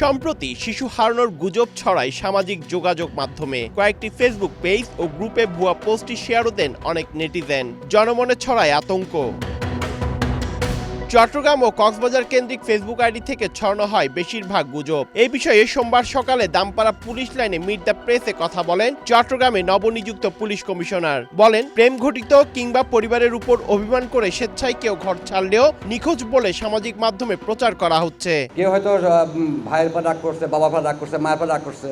সম্প্রতি শিশু হারানোর গুজব ছড়ায় সামাজিক যোগাযোগ মাধ্যমে। কয়েকটি ফেসবুক পেজ ও গ্রুপে ভুয়া পোস্টটি শেয়ারও দেন অনেক নেটিজেন। জনমনে ছড়ায় আতঙ্ক। চট্টগ্রাম ও কক্সবাজার কেন্দ্রিক ফেসবুক আইডি থেকে ছড়ানো হয় বেশিরভাগ গুজব। এই বিষয়ে সোমবার সকালে দামপাড়া পুলিশ লাইনে মিট দ্য প্রেসে কথা বলেন চট্টগ্রামে নবনিযুক্ত পুলিশ কমিশনার। বলেন, প্রেম ঘটিত কিংবা পরিবারের উপর অভিমান করে স্বেচ্ছায় কেউ ঘর ছাড়লেও নিখোঁজ বলে সামাজিক মাধ্যমে প্রচার করা হচ্ছে। কেউ হয়তো ভাইয়ের পর রাগ করছে, বাবার পর রাগ করছে, মায়ের পর রাগ করছে,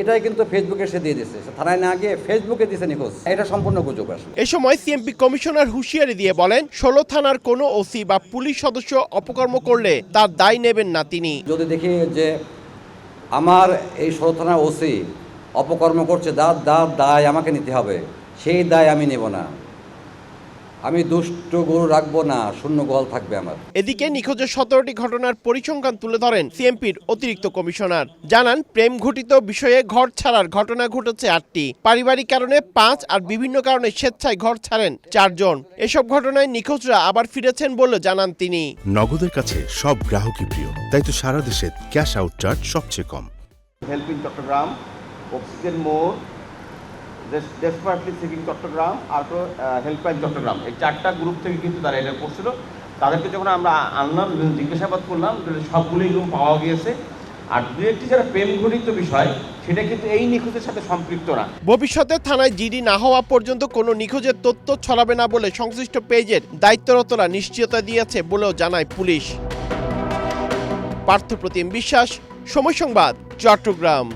এটাই কিন্তু ফেসবুকে সে দিয়ে দিচ্ছে, থানায় না গিয়ে ফেসবুকে দিচ্ছে নিখোঁজ। এটা সম্পূর্ণ গুজব আসলে। এ সময় সিএমপি কমিশনার হুঁশিয়ারি দিয়ে বলেন, ১৬ থানার কোনো ওসি বা পুলিশ সদস্য অপকর্ম করলে তার দায় নেবেন না তিনি। যদি দেখি যে আমার এই ১৬ থানার ওসি অপকর্ম করছে, দায় আমাকে নিতে হবে, সেই দায় আমি নেব না। আমি দুষ্ট গরু রাখবো না, শূন্য গোয়াল থাকবে আমার। এদিকে নিখোঁজের ১৭টি ঘটনার পরিসংখ্যান তুলে ধরেন সিএমপির অতিরিক্ত কমিশনার। জানান, প্রেম ঘটিত বিষয়ে ঘর ছাড়ার ঘটনা ঘটেছে ৮টি, পারিবারিক কারণে ৫ আর বিভিন্ন কারণে স্বেচ্ছায় ঘর ছাড়েন ৪ জন। এসব ঘটনায় নিখোঁজরা আবার ফিরেছেন বলে জানান তিনি। নগদের কাছে সব গ্রাহকই প্রিয়, তাই তো সারা দেশে ক্যাশ আউট চার্জ সবচেয়ে কম। হেল্পিং চট্টগ্রাম, অক্সিজেন মোড়, ডেসপারেটলি সিকিং চট্টগ্রাম আর হেল্পলাইন চট্টগ্রাম, এই 4টা গ্রুপ থেকে কিন্তু তারা এটা করছিল। তাদেরকে যখন আমরা আনলাম, জিজ্ঞাসাবাদ করলাম, সবগুলোই পাওয়া গিয়েছে। আর দু একটি যারা প্রেম ঘটিত বিষয়, সেটা কিন্তু এই নিখোঁজের সাথে সম্পৃক্ত না। ভবিষ্যতে থানায় জিডি না হওয়া পর্যন্ত কোনো নিখোঁজের তথ্য ছড়াবে না বলে সংশ্লিষ্ট পেজের দায়িত্বরতরা নিশ্চয়তা দিয়েছে বলেও জানায় পুলিশ। পার্থপ্রতিম বিশ্বাস, সময় সংবাদ, চট্টগ্রাম।